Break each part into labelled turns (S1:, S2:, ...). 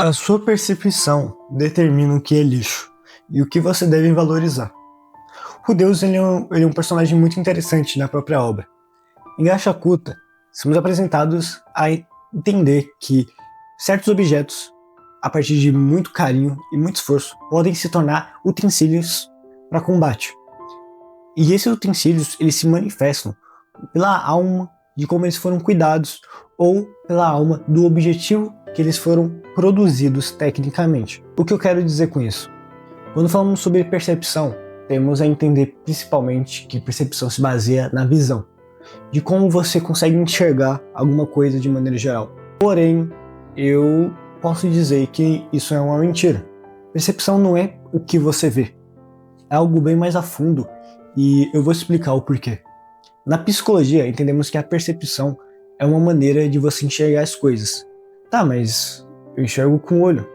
S1: A sua percepção determina o que é lixo e o que você deve valorizar. O Deus ele é um personagem muito interessante na própria obra. Em Gashakuta, somos apresentados a entender que certos objetos, a partir de muito carinho e muito esforço, podem se tornar utensílios para combate. E esses utensílios eles se manifestam pela alma de como eles foram cuidados ou pela alma do objetivo que eles foram produzidos tecnicamente. O que eu quero dizer com isso? Quando falamos sobre percepção, temos a entender principalmente que percepção se baseia na visão, de como você consegue enxergar alguma coisa de maneira geral. Porém, eu posso dizer que isso é uma mentira. Percepção não é o que você vê, é algo bem mais a fundo e eu vou explicar o porquê. Na psicologia, entendemos que a percepção é uma maneira de você enxergar as coisas. Tá, mas eu enxergo com o olho.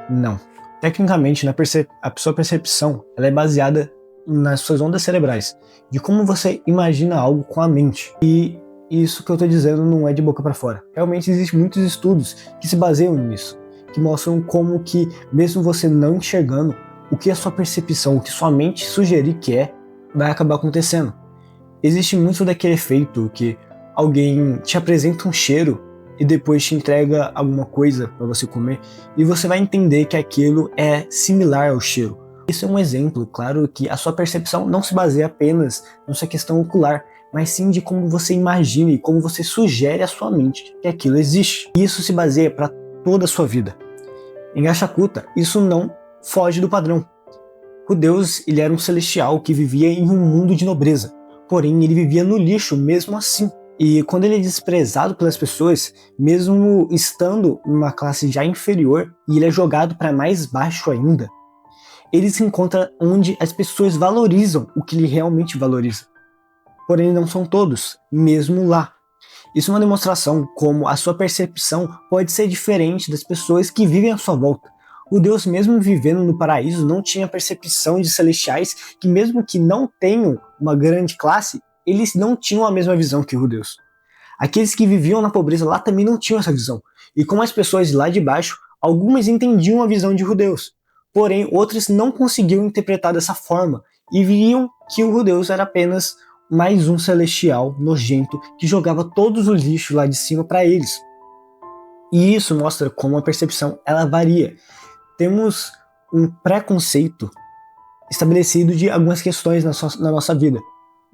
S1: Não. Tecnicamente, a sua percepção ela é baseada nas suas ondas cerebrais, de como você imagina algo com a mente. E isso que eu estou dizendo não é de boca para fora. Realmente existem muitos estudos que se baseiam nisso, que mostram como que, mesmo você não enxergando, o que a sua percepção, o que sua mente sugerir que vai acabar acontecendo. Existe muito daquele efeito que alguém te apresenta um cheiro e depois te entrega alguma coisa para você comer e você vai entender que aquilo é similar ao cheiro. Isso é um exemplo, claro, que a sua percepção não se baseia apenas na sua questão ocular, mas sim de como você imagina e como você sugere à sua mente que aquilo existe. E isso se baseia para toda a sua vida. Em Gashakuta, isso não foge do padrão. O Deus ele era um celestial que vivia em um mundo de nobreza, porém ele vivia no lixo mesmo assim. E quando ele é desprezado pelas pessoas, mesmo estando numa classe já inferior, e ele é jogado para mais baixo ainda, ele se encontra onde as pessoas valorizam o que ele realmente valoriza. Porém, não são todos, mesmo lá. Isso é uma demonstração como a sua percepção pode ser diferente das pessoas que vivem à sua volta. O Deus, mesmo vivendo no paraíso, não tinha percepção de celestiais que, mesmo que não tenham uma grande classe, eles não tinham a mesma visão que o Deus. Aqueles que viviam na pobreza lá também não tinham essa visão. E como as pessoas lá de baixo, algumas entendiam a visão de Deus. Porém, outras não conseguiam interpretar dessa forma e viam que o Deus era apenas mais um celestial nojento que jogava todos os lixos lá de cima para eles. E isso mostra como a percepção ela varia. Temos um preconceito estabelecido de algumas questões na nossa vida.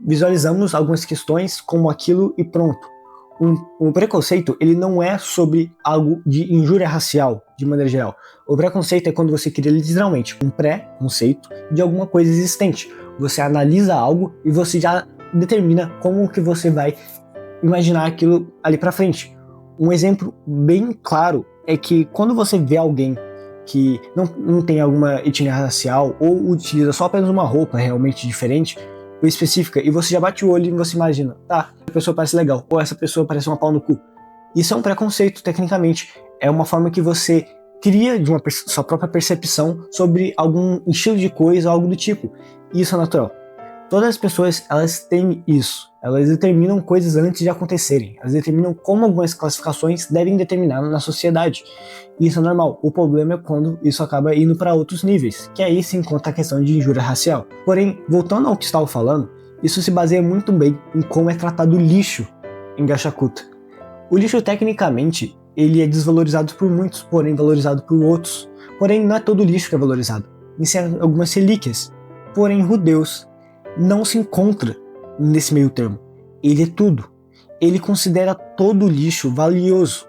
S1: Visualizamos algumas questões como aquilo e pronto. O preconceito ele não é sobre algo de injúria racial, de maneira geral. O preconceito é quando você cria literalmente um pré-conceito de alguma coisa existente. Você analisa algo e você já determina como que você vai imaginar aquilo ali para frente. Um exemplo bem claro é que quando você vê alguém que não tem alguma etnia racial ou utiliza só apenas uma roupa realmente diferente ou específica e você já bate o olho e você imagina, tá, essa pessoa parece legal ou essa pessoa parece uma pau no cu. Isso é um preconceito, tecnicamente. É uma forma que você cria de sua própria percepção sobre algum estilo de coisa, algo do tipo. E isso é natural. Todas as pessoas, elas têm isso. Elas determinam coisas antes de acontecerem. Elas determinam como algumas classificações devem determinar na sociedade. E isso é normal. O problema é quando isso acaba indo para outros níveis, que aí se encontra a questão de injúria racial. Porém, voltando ao que estava falando, isso se baseia muito bem em como é tratado o lixo em Gashakuta. O lixo, tecnicamente, ele é desvalorizado por muitos, porém valorizado por outros. Porém, não é todo lixo que é valorizado. Isso é algumas relíquias. Porém, o Deus não se encontra nesse meio termo. Ele é tudo. Ele considera todo o lixo valioso.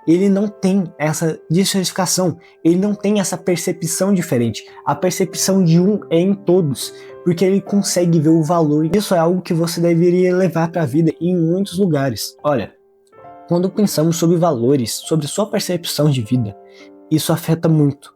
S1: Ele não tem essa diversificação. Ele não tem essa percepção diferente. A percepção de um é em todos, porque ele consegue ver o valor. Isso é algo que você deveria levar para a vida em muitos lugares. Olha, quando pensamos sobre valores, sobre sua percepção de vida, isso afeta muito.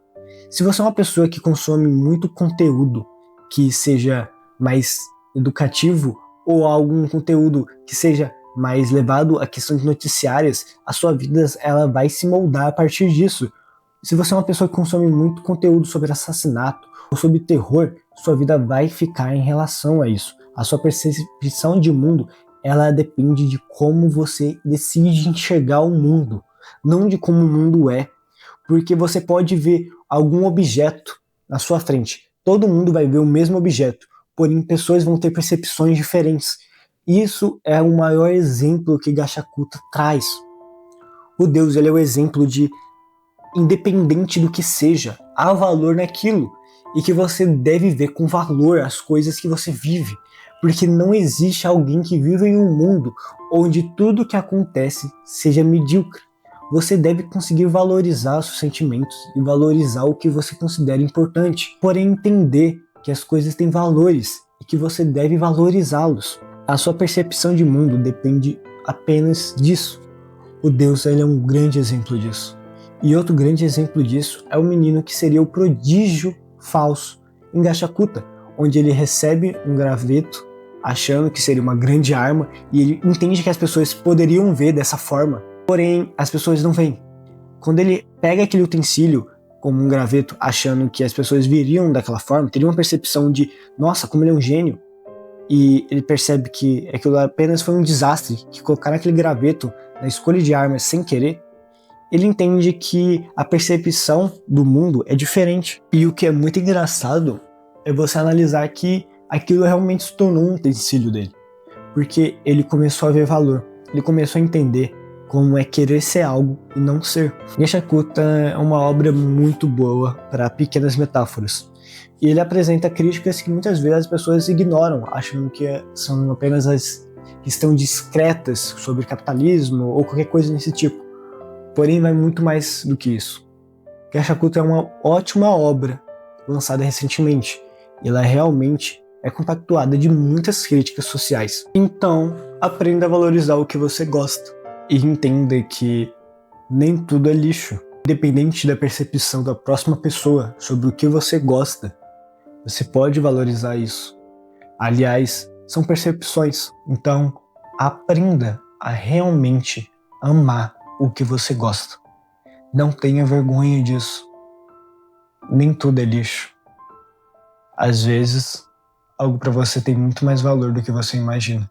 S1: Se você é uma pessoa que consome muito conteúdo que seja mais educativo ou algum conteúdo que seja mais levado a questões noticiárias, a sua vida ela vai se moldar a partir disso. Se você é uma pessoa que consome muito conteúdo sobre assassinato ou sobre terror, sua vida vai ficar em relação a isso. A sua percepção de mundo ela depende de como você decide enxergar o mundo, não de como o mundo é. porque você pode ver algum objeto na sua frente. Todo mundo vai ver o mesmo objeto, porém pessoas vão ter percepções diferentes. Isso é o maior exemplo que Gachakuta traz. O Deus, ele é o exemplo de, independente do que seja, há valor naquilo, e que você deve ver com valor as coisas que você vive, porque não existe alguém que vive em um mundo onde tudo que acontece seja medíocre. Você deve conseguir valorizar os seus sentimentos e valorizar o que você considera importante, porém entender que as coisas têm valores e que você deve valorizá-los. A sua percepção de mundo depende apenas disso. O Deus, ele é um grande exemplo disso. E outro grande exemplo disso é o menino que seria o prodígio falso em Gachakuta, onde ele recebe um graveto achando que seria uma grande arma e ele entende que as pessoas poderiam ver dessa forma, porém as pessoas não veem. Quando ele pega aquele utensílio como um graveto achando que as pessoas viriam daquela forma, teria uma percepção de, nossa, como ele é um gênio, e ele percebe que aquilo apenas foi um desastre, que colocaram aquele graveto na escolha de armas sem querer, ele entende que a percepção do mundo é diferente. E o que é muito engraçado é você analisar que aquilo realmente se tornou um utensílio dele. Porque ele começou a ver valor, ele começou a entender como é querer ser algo e não ser. Gachakuta é uma obra muito boa para pequenas metáforas. E ele apresenta críticas que muitas vezes as pessoas ignoram, achando que são apenas as que estão discretas sobre capitalismo ou qualquer coisa desse tipo. Porém, vai muito mais do que isso. Gachakuta é uma ótima obra, lançada recentemente. E ela realmente é compactuada de muitas críticas sociais. Então, aprenda a valorizar o que você gosta. E entenda que nem tudo é lixo. Independente da percepção da próxima pessoa sobre o que você gosta, você pode valorizar isso. Aliás, são percepções. Então, aprenda a realmente amar o que você gosta. Não tenha vergonha disso. Nem tudo é lixo. Às vezes, algo para você tem muito mais valor do que você imagina.